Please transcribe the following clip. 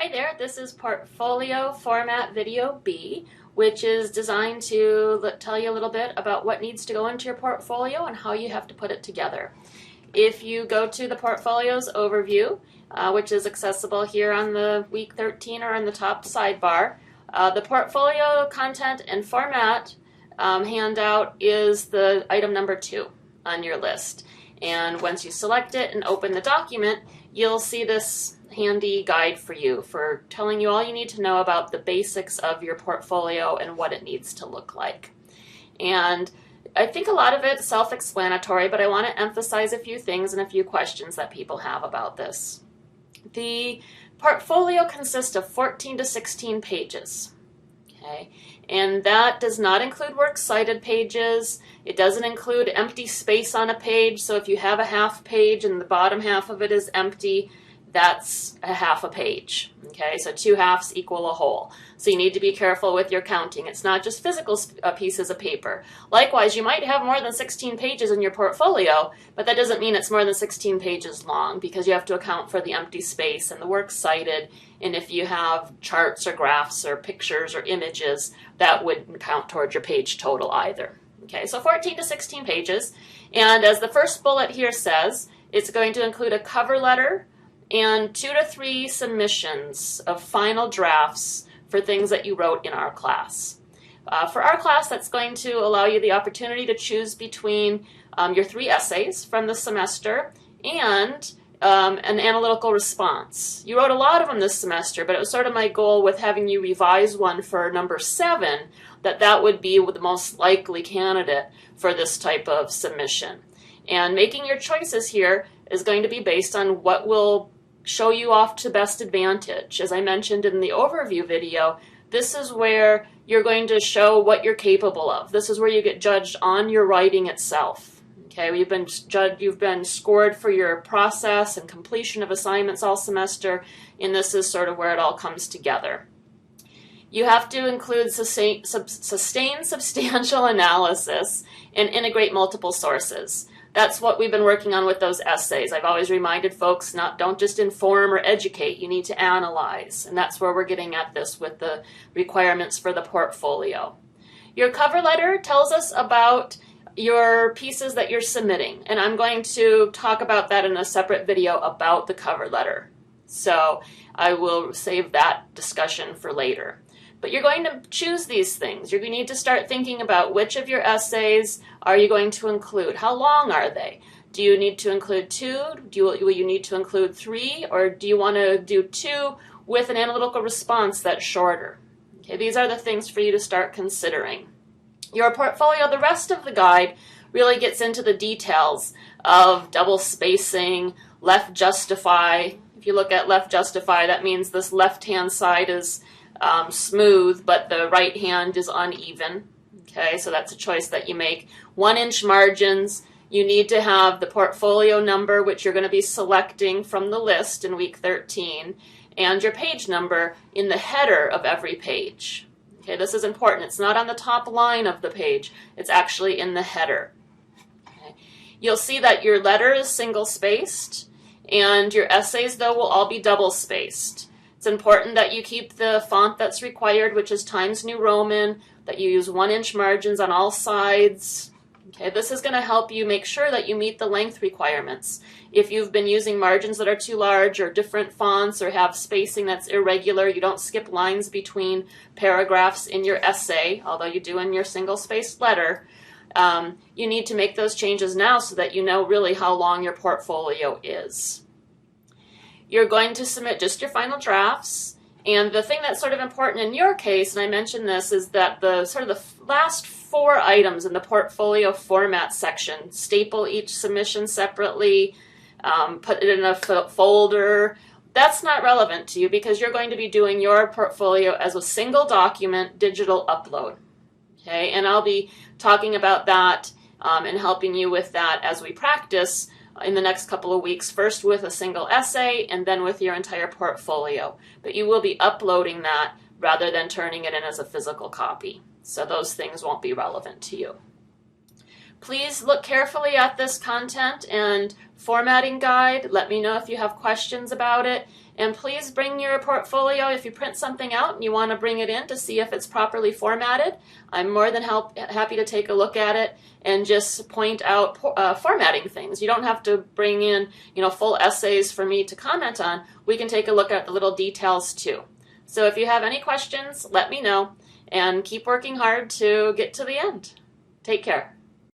Hi there, this is Portfolio Format Video B, which is designed to tell you a little bit about what needs to go into your portfolio and how you have to put it together. If you go to the Portfolios Overview, which is accessible here on the week 13 or in the top sidebar, the Portfolio Content and Format handout is the item number 2 on your list. And once you select it and open the document, you'll see this handy guide for you for telling you all you need to know about the basics of your portfolio and what it needs to look like. And I think a lot of it's self-explanatory, but I want to emphasize a few things and a few questions that people have about this. The portfolio consists of 14 to 16 pages. Okay, and that does not include works cited pages. It doesn't include empty space on a page. So if you have a half page and the bottom half of it is empty, that's a half a page. Okay, so 2 halves equal a whole. So you need to be careful with your counting. It's not just physical pieces of paper. Likewise, you might have more than 16 pages in your portfolio, but that doesn't mean it's more than 16 pages long because you have to account for the empty space and the works cited. And if you have charts or graphs or pictures or images, that wouldn't count towards your page total either. Okay, so 14 to 16 pages. And as the first bullet here says, it's going to include a cover letter and 2 to 3 submissions of final drafts for things that you wrote in our class. For our class, that's going to allow you the opportunity to choose between your 3 essays from the semester and an analytical response. You wrote a lot of them this semester, but it was sort of my goal with having you revise one for number 7, that would be the most likely candidate for this type of submission. And making your choices here is going to be based on what will show you off to best advantage. As I mentioned in the overview video, this is where you're going to show what you're capable of. This is where you get judged on your writing itself. Okay, you've been scored for your process and completion of assignments all semester, and this is sort of where it all comes together. You have to include sustained substantial analysis and integrate multiple sources. That's what we've been working on with those essays. I've always reminded folks, don't just inform or educate, you need to analyze. And that's where we're getting at this with the requirements for the portfolio. Your cover letter tells us about your pieces that you're submitting. And I'm going to talk about that in a separate video about the cover letter. So I will save that discussion for later. But you're going to choose these things. You're going to need to start thinking about which of your essays are you going to include. How long are they? Do you need to include 2? Will you need to include 3? Or do you want to do 2 with an analytical response that's shorter? Okay, these are the things for you to start considering. Your portfolio, the rest of the guide, really gets into the details of double spacing, left justify. If you look at left justify, that means this left-hand side is smooth, but the right hand is uneven. Okay, so that's a choice that you make. 1-inch margins. You need to have the portfolio number, which you're going to be selecting from the list in week 13, and your page number in the header of every page. Okay, this is important. It's not on the top line of the page. It's actually in the header. Okay. You'll see that your letter is single-spaced, and your essays, though, will all be double-spaced. It's important that you keep the font that's required, which is Times New Roman, that you use 1-inch margins on all sides. Okay, this is going to help you make sure that you meet the length requirements. If you've been using margins that are too large or different fonts or have spacing that's irregular, you don't skip lines between paragraphs in your essay, although you do in your single-spaced letter. You need to make those changes now so that you know really how long your portfolio is. You're going to submit just your final drafts, and the thing that's sort of important in your case, and I mentioned this, is that the last 4 items in the portfolio format section, staple each submission separately, put it in a folder. That's not relevant to you because you're going to be doing your portfolio as a single document digital upload. Okay, and I'll be talking about that and helping you with that as we practice in the next couple of weeks, first with a single essay and then with your entire portfolio. But you will be uploading that rather than turning it in as a physical copy. So those things won't be relevant to you. Please look carefully at this content and formatting guide. Let me know if you have questions about it. And please bring your portfolio if you print something out and you want to bring it in to see if it's properly formatted. I'm more than happy to take a look at it and just point out formatting things. You don't have to bring in, full essays for me to comment on. We can take a look at the little details too. So if you have any questions, let me know, and keep working hard to get to the end. Take care.